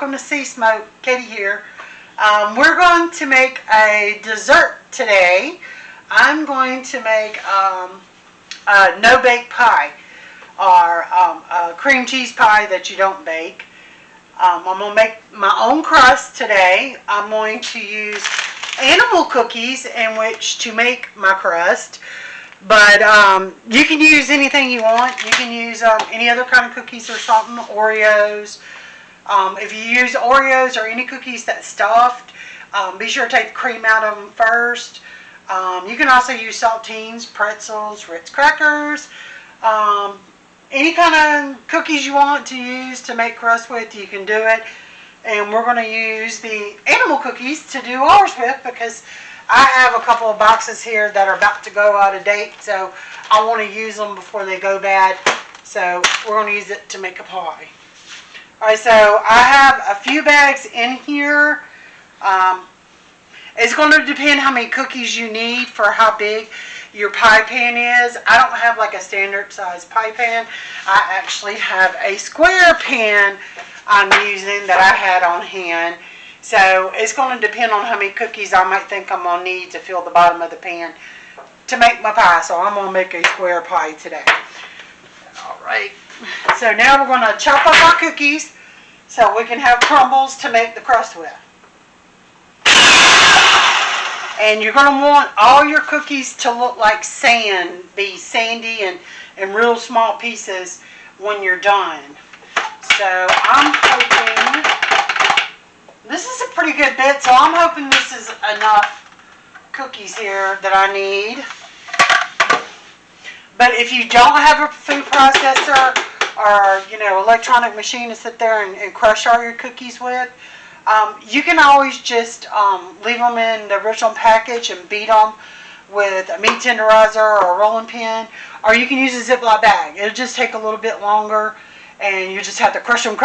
welcome to Sea Smoke. Katie here. We're going to make a dessert today. I'm going to make a no-bake pie, or a cream cheese pie that you don't bake. I'm going to make my own crust today. I'm going to use animal cookies in which to make my crust. But you can use anything you want. You can use any other kind of cookies or something, Oreos. If you use Oreos or any cookies that's stuffed, be sure to take the cream out of them first. You can also use saltines, pretzels, Ritz crackers, any kind of cookies you want to use to make crust with, you can do it. And we're going to use the animal cookies to do ours with, because I have a couple of boxes here that are about to go out of date, so I want to use them before they go bad. So we're going to use it to make a pie. Alright, so I have a few bags in here. It's going to depend how many cookies you need for how big your pie pan is. I don't have like a standard size pie pan. I actually have a square pan I'm using that I had on hand. So it's going to depend on how many cookies I might think I'm going to need to fill the bottom of the pan to make my pie. So I'm going to make a square pie today. Alright, so now we're going to chop up our cookies so we can have crumbles to make the crust with. And you're going to want all your cookies to look like sand, be sandy and real small pieces when you're done. So I'm hoping, this is a pretty good bit, so I'm hoping this is enough cookies here that I need. But if you don't have a food processor or, electronic machine to sit there and crush all your cookies with, you can always just leave them in the original package and beat them with a meat tenderizer or a rolling pin, or you can use a Ziploc bag. It'll just take a little bit longer, and you just have to crush them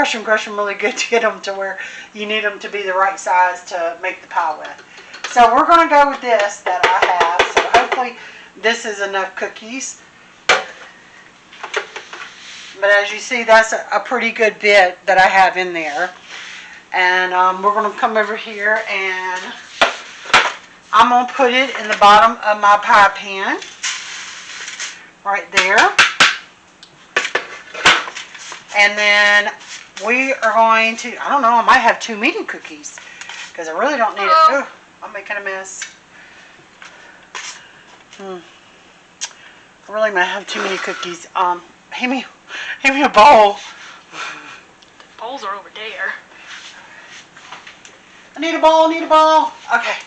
really good to get them to where you need them to be the right size to make the pie with. So we're going to go with this that I have. So hopefully this is enough cookies. But as you see, that's a pretty good bit that I have in there. And we're going to come over here and I'm going to put it in the bottom of my pie pan. Right there. And then we are going to, I don't know, I might have too many cookies, because I really don't need it. Oh, I'm making a mess. I really might have too many cookies. Hand me a bowl. The bowls are over there. I need a bowl. Okay.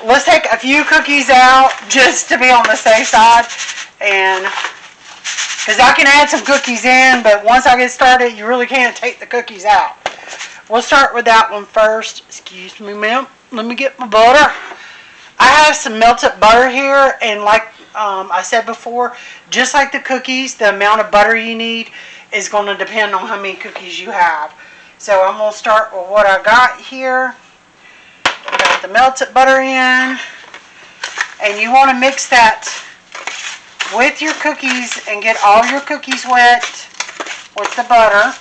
Let's take a few cookies out just to be on the safe side. And because I can add some cookies in, but once I get started, you really can't take the cookies out. We'll start with that one first. Excuse me, ma'am. Let me get my butter. I have some melted butter here, and like I said before, just like the cookies, the amount of butter you need is going to depend on how many cookies you have. So I'm going to start with what I got here. I got the melted butter in, and you want to mix that with your cookies and get all your cookies wet with the butter.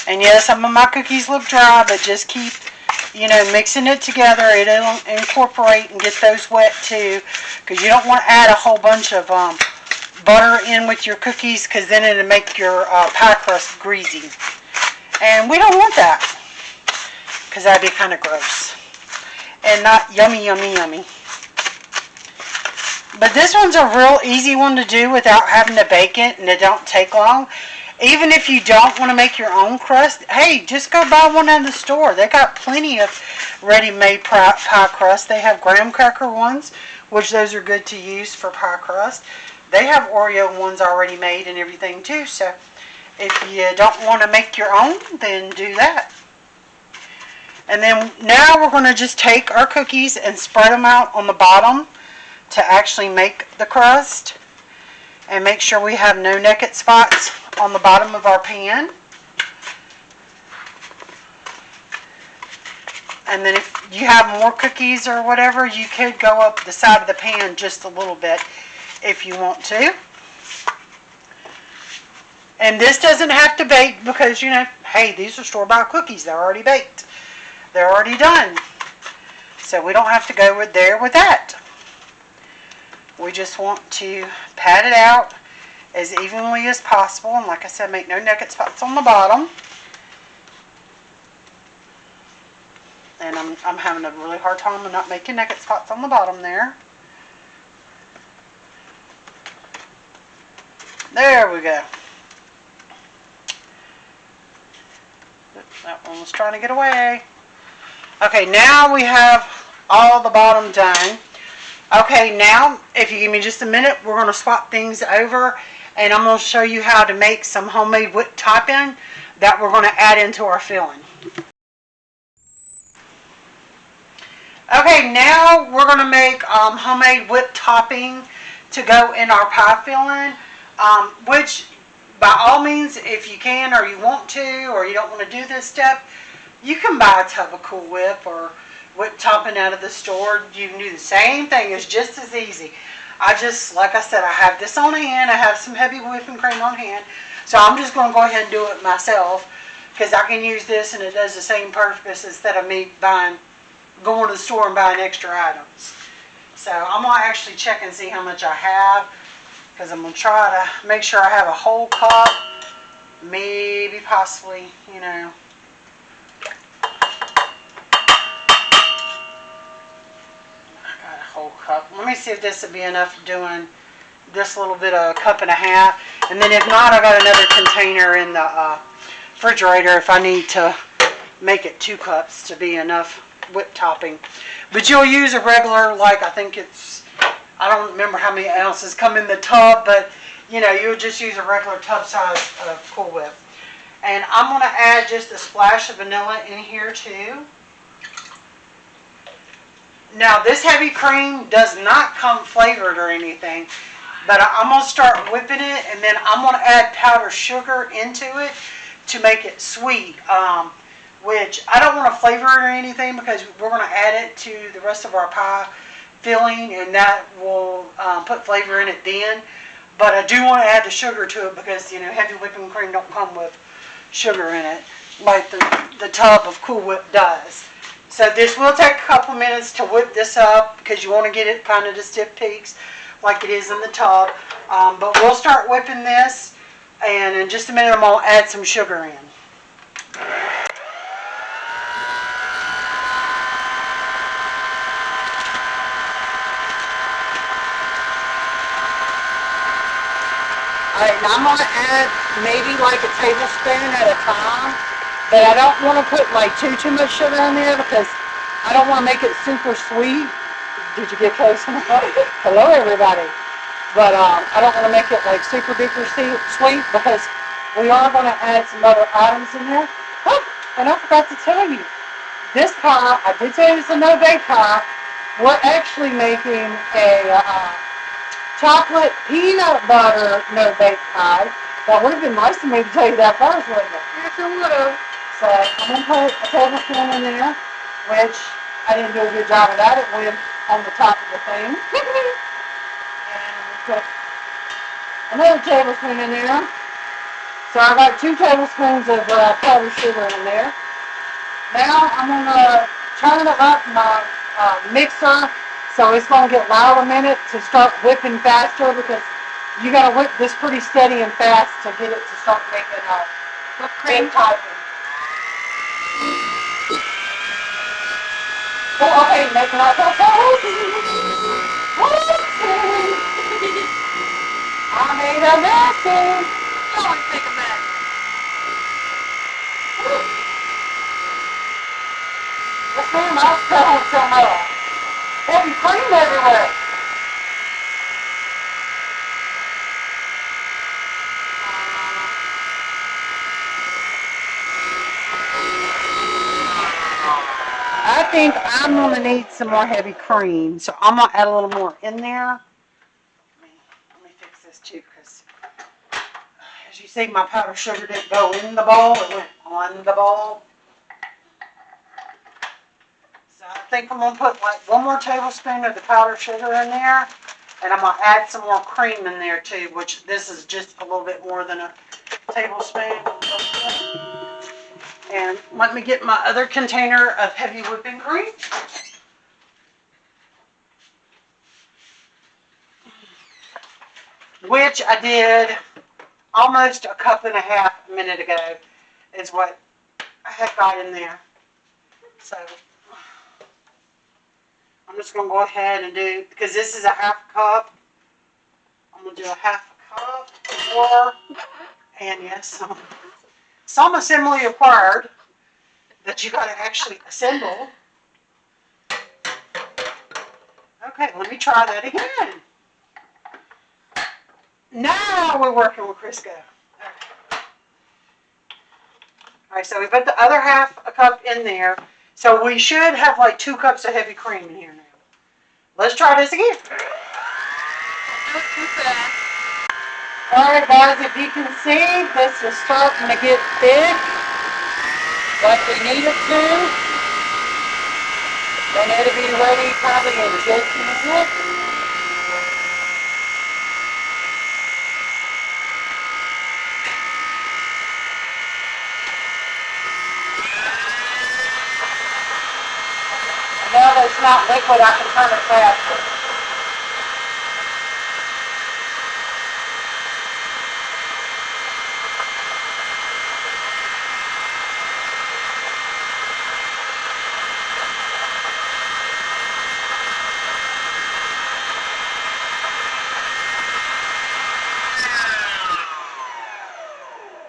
And yes, some of my cookies look dry, but just keep, mixing it together. It'll incorporate and get those wet too, because you don't want to add a whole bunch of butter in with your cookies, because then it'll make your pie crust greasy. And we don't want that, because that'd be kind of gross and not yummy. But this one's a real easy one to do without having to bake it, and it don't take long. Even if you don't want to make your own crust, hey, just go buy one at the store. They got plenty of ready-made pie crust. They have graham cracker ones, which those are good to use for pie crust. They have Oreo ones already made and everything too. So if you don't want to make your own, then do that. And then now we're going to just take our cookies and spread them out on the bottom to actually make the crust. And make sure we have no naked spots on the bottom of our pan. And then if you have more cookies or whatever, you could go up the side of the pan just a little bit if you want to. And this doesn't have to bake because, you know, hey, these are store-bought cookies. They're already baked. They're already done. So we don't have to go there with that. We just want to pat it out as evenly as possible. And like I said, make no nugget spots on the bottom. And I'm having a really hard time of not making nugget spots on the bottom there. There we go. That one was trying to get away. Okay, now we have all the bottom done. Okay, now, if you give me just a minute, we're going to swap things over, and I'm going to show you how to make some homemade whipped topping that we're going to add into our filling. Okay, now we're going to make homemade whipped topping to go in our pie filling, which by all means, if you can or you want to or you don't want to do this step, you can buy a tub of Cool Whip or whipped topping out of the store. You can do the same thing. It's just as easy. Like I said, I have this on hand. I have some heavy whipping cream on hand. So I'm just going to go ahead and do it myself because I can use this and it does the same purpose instead of me going to the store and buying extra items. So I'm going to actually check and see how much I have because I'm going to try to make sure I have a whole cup, maybe possibly, you know. Whole cup. Let me see if this would be enough doing this little bit of a cup and a half. And then if not, I got another container in the refrigerator if I need to make it 2 cups to be enough whipped topping. But you'll use a regular, like I think it's, I don't remember how many ounces come in the tub, but you know, you'll just use a regular tub size of Cool Whip. And I'm going to add just a splash of vanilla in here too. Now, this heavy cream does not come flavored or anything, but I'm going to start whipping it, and then I'm going to add powdered sugar into it to make it sweet, which I don't want to flavor it or anything because we're going to add it to the rest of our pie filling, and that will put flavor in it then. But I do want to add the sugar to it because, you know, heavy whipping cream don't come with sugar in it like the tub of Cool Whip does. So this will take a couple minutes to whip this up because you want to get it kind of to stiff peaks like it is in the tub. But we'll start whipping this, and in just a minute I'm going to add some sugar in. Alright, now I'm going to add maybe like a tablespoon at a time. But I don't want to put like too much sugar in there because I don't want to make it super sweet. Did you get close enough? Hello everybody. But I don't want to make it like super duper sweet because we are going to add some other items in there. Oh, and I forgot to tell you. This pie, I did say it was a no-bake pie. We're actually making a chocolate peanut butter no-bake pie. That would have been nice of me to tell you that first, wouldn't it? Yes, it would have. So I'm going to put a tablespoon in there, which I didn't do a good job of that. It went on the top of the thing. And put another tablespoon in there. So I got 2 tablespoons of powdered sugar in there. Now I'm going to turn it up my mixer so it's going to get loud a minute to start whipping faster because you got to whip this pretty steady and fast to get it to start making whipped cream topping. Oh, okay, making lots of toast. I made a mess. Always make a mess. Yes, ma'am, I'll tell some heavy cream everywhere. I think I'm going to need some more heavy cream, so I'm going to add a little more in there. Let me fix this too, because as you see, my powdered sugar didn't go in the bowl, it went on the bowl. So I think I'm going to put like 1 more tablespoon of the powdered sugar in there, and I'm going to add some more cream in there too, which this is just a little bit more than a tablespoon. And let me get my other container of heavy whipping cream. Which I did almost a cup and a half a minute ago is what I had got in there. So I'm just going to go ahead and do, because this is a half cup, I'm going to do a half a cup more. And yes, some assembly required that you got to actually assemble. Okay, let me try that again. Now we're working with Crisco. Okay. All right, so we put the other half a cup in there. So we should have like 2 cups of heavy cream in here now. Let's try this again. Not too fast. All right, guys, if you can see, this is starting to get thick, like we need it to. And it'll be ready probably in just a minute. Now that it's not liquid, I can turn it faster.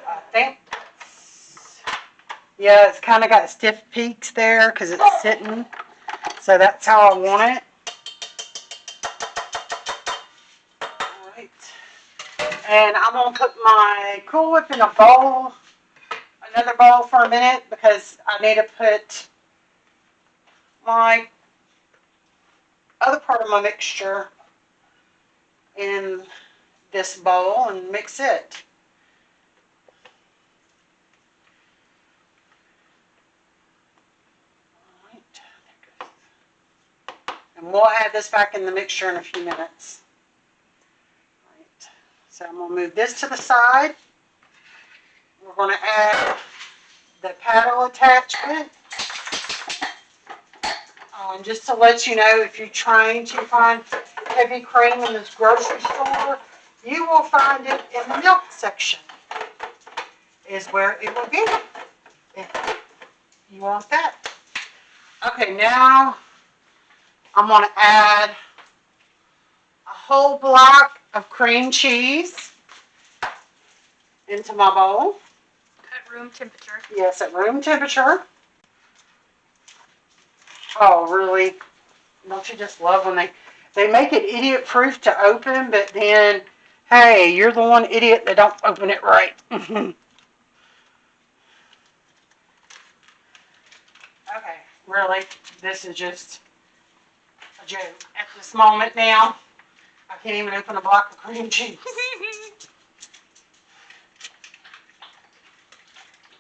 I think, yeah, it's kind of got stiff peaks there because it's sitting. So that's how I want it. All right. And I'm going to put my Cool Whip in a bowl, another bowl for a minute, because I need to put my other part of my mixture in this bowl and mix it. All right. And we'll add this back in the mixture in a few minutes. All right. So I'm going to move this to the side. We're going to add the paddle attachment. And just to let you know, if you're trying to find heavy cream in this grocery store, you will find it in the milk section, is where it will be, if you want that. Okay, now I'm going to add a whole block of cream cheese into my bowl. At room temperature. Yes, at room temperature. Oh, really? Don't you just love when they make it idiot-proof to open, but then, hey, you're the one idiot that don't open it right. Okay, really? This is just a joke. At this moment now, I can't even open a block of cream cheese.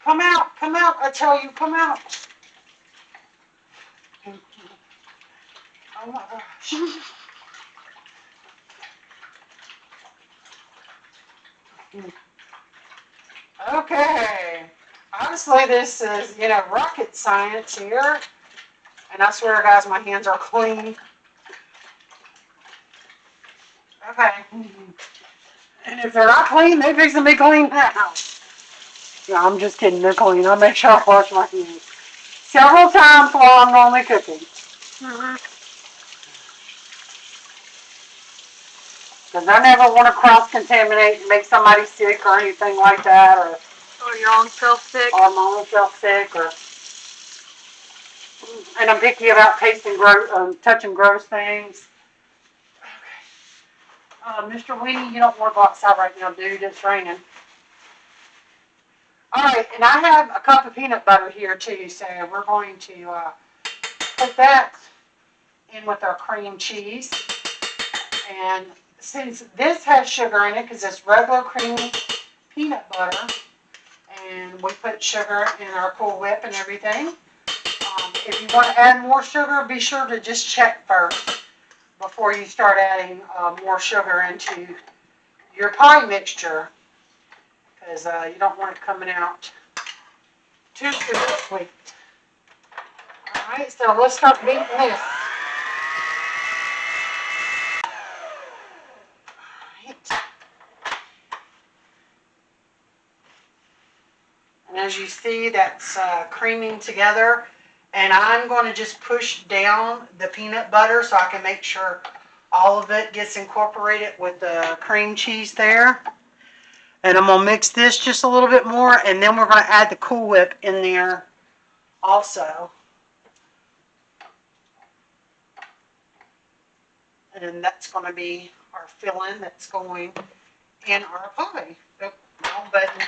Come out, I tell you, come out. Oh my gosh. Okay. Honestly, this is, rocket science here. And I swear, guys, my hands are clean. Okay. And if they're not clean, they fix them to be clean now. Yeah, I'm just kidding. They're clean. I'll make sure I wash my hands several times while I'm normally cooking. Because I never want to cross-contaminate and make somebody sick or anything like that, Or your own self sick. Or my own self sick, and I'm picky about tasting touching gross things. Okay. Mr. Winnie, you don't want to go outside right now, dude. It's raining. All right, and I have a cup of peanut butter here too, so we're going to put that in with our cream cheese. And since this has sugar in it, because it's regular creamy peanut butter, and we put sugar in our Cool Whip and everything, if you want to add more sugar, be sure to just check first before you start adding more sugar into your pie mixture. because you don't want it coming out too sweet. Alright, so let's start beating this. Alright. And as you see, that's creaming together. And I'm going to just push down the peanut butter so I can make sure all of it gets incorporated with the cream cheese there. And I'm going to mix this just a little bit more, and then we're going to add the Cool Whip in there also. And that's going to be our filling that's going in our pie. Oh, wrong button.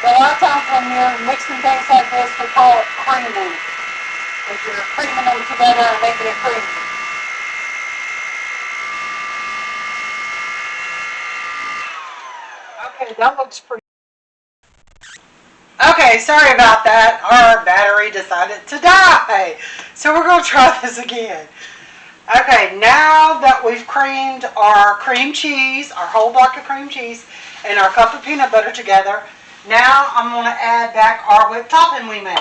But a lot of times when you're mixing things like this, we call it creaming. If you're creaming them together and making it creamy. Okay, that looks pretty. Okay, sorry about that. Our battery decided to die. So we're going to try this again. Okay, now that we've creamed our cream cheese, our whole block of cream cheese, and our cup of peanut butter together, now I'm going to add back our whipped topping we made.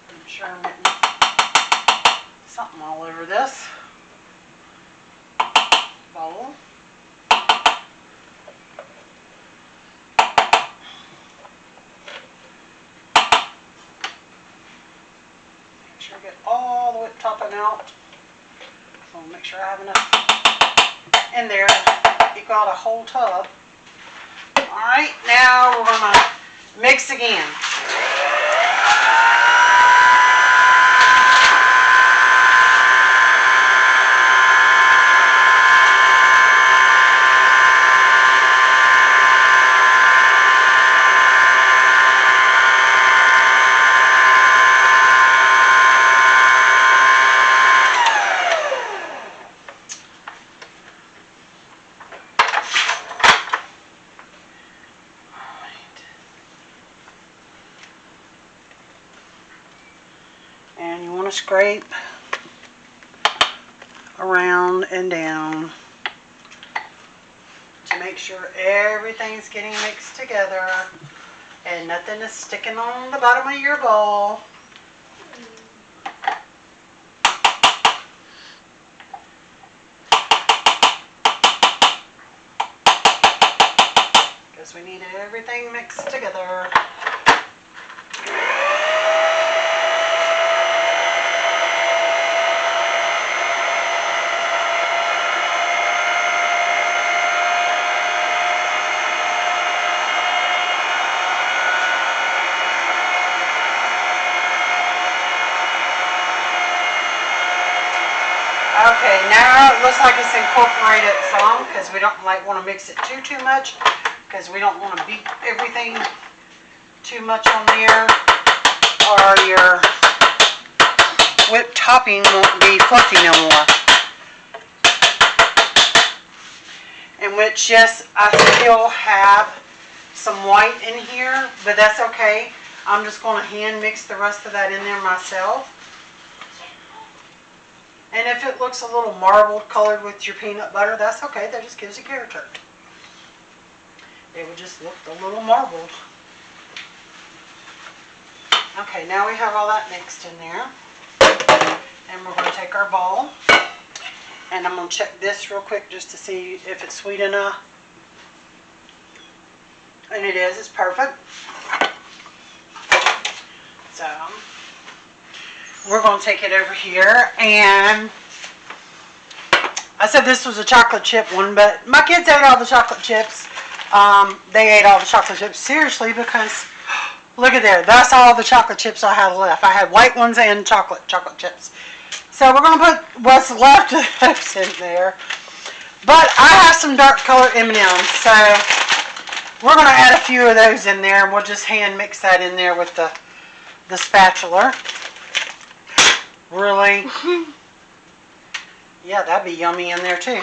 I'm sure I'm getting something all over this bowl. Make sure I get all the whipped topping out. So make sure I have enough in there to equal out a whole tub. Alright, now we're going to mix again. And you want to scrape around and down to make sure everything's getting mixed together and nothing is sticking on the bottom of your bowl. Because we need everything mixed together. Okay, now it looks like it's incorporated some because we don't want to mix it too much because we don't want to beat everything too much on there or your whipped topping won't be fluffy no more. In which, yes, I still have some white in here, but that's okay. I'm just going to hand mix the rest of that in there myself. And if it looks a little marbled colored with your peanut butter, that's okay. That just gives it character. It would just look a little marbled. Okay, now we have all that mixed in there. And we're going to take our bowl. And I'm going to check this real quick just to see if it's sweet enough. And it is. It's perfect. So we're going to take it over here, and I said this was a chocolate chip one, but my kids ate all the chocolate chips. They ate all the chocolate chips, seriously, because look at there. That's all the chocolate chips I had left. I had white ones and chocolate chips. So we're going to put what's left of those in there. But I have some dark colored M&Ms, so we're going to add a few of those in there, and we'll just hand mix that in there with the spatula. Really? Yeah, that'd be yummy in there too.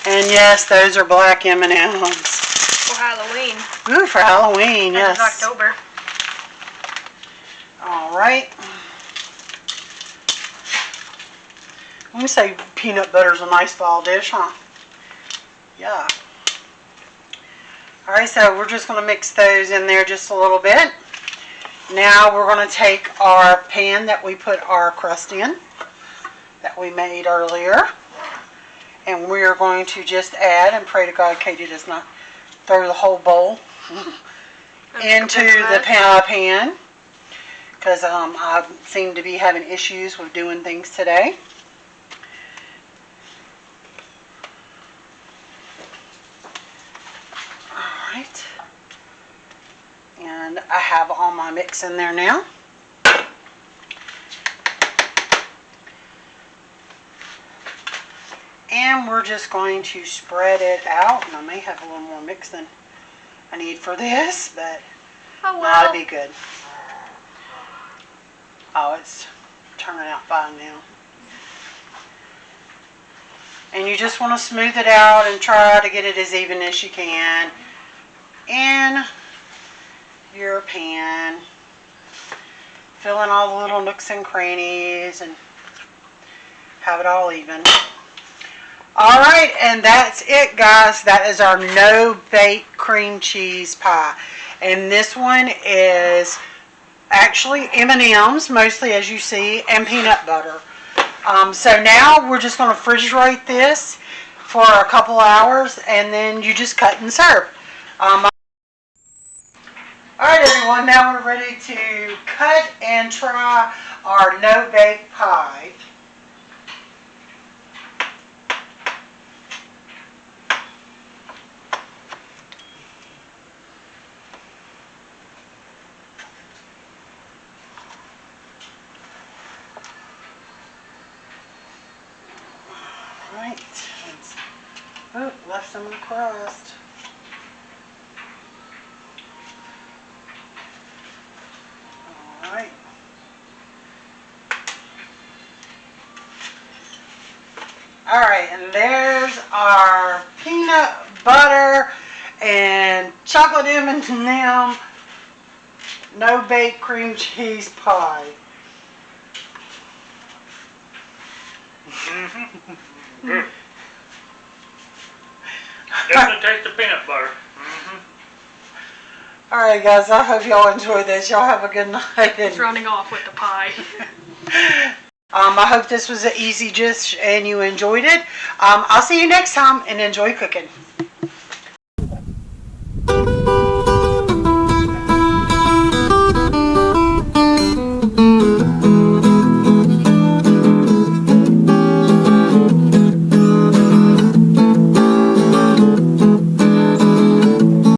And yes, those are black M&Ms. For Halloween. Ooh, for Halloween, yes. It's October. All right. I'm going to say peanut butter's a nice fall dish, huh? Yeah. All right, so we're just going to mix those in there just a little bit. Now we're going to take our pan that we put our crust in, that we made earlier, and we are going to just add, and pray to God Katie does not throw the whole bowl into the pan, because I seem to be having issues with doing things today. All right, and I have all my mix in there now. And we're just going to spread it out. And I may have a little more mix than I need for this, but that'll be good. Oh, it's turning out fine now. And you just want to smooth it out and try to get it as even as you can in your pan. Fill in all the little nooks and crannies and have it all even. All right, and that's it, guys. That is our no-bake cream cheese pie. And this one is actually M&Ms, mostly, as you see, and peanut butter. So now we're just going to refrigerate this for a couple hours, and then you just cut and serve. All right, everyone, now we're ready to cut and try our no-bake pie. Right. Oh, left some of the crust. All right. All right, and there's our peanut butter and chocolate M&M no-bake cream cheese pie. Good. Definitely taste the peanut butter. All right, guys, I hope y'all enjoyed this. Y'all have a good night. It's running off with the pie. I hope this was an easy dish and you enjoyed it. I'll see you next time, and enjoy cooking.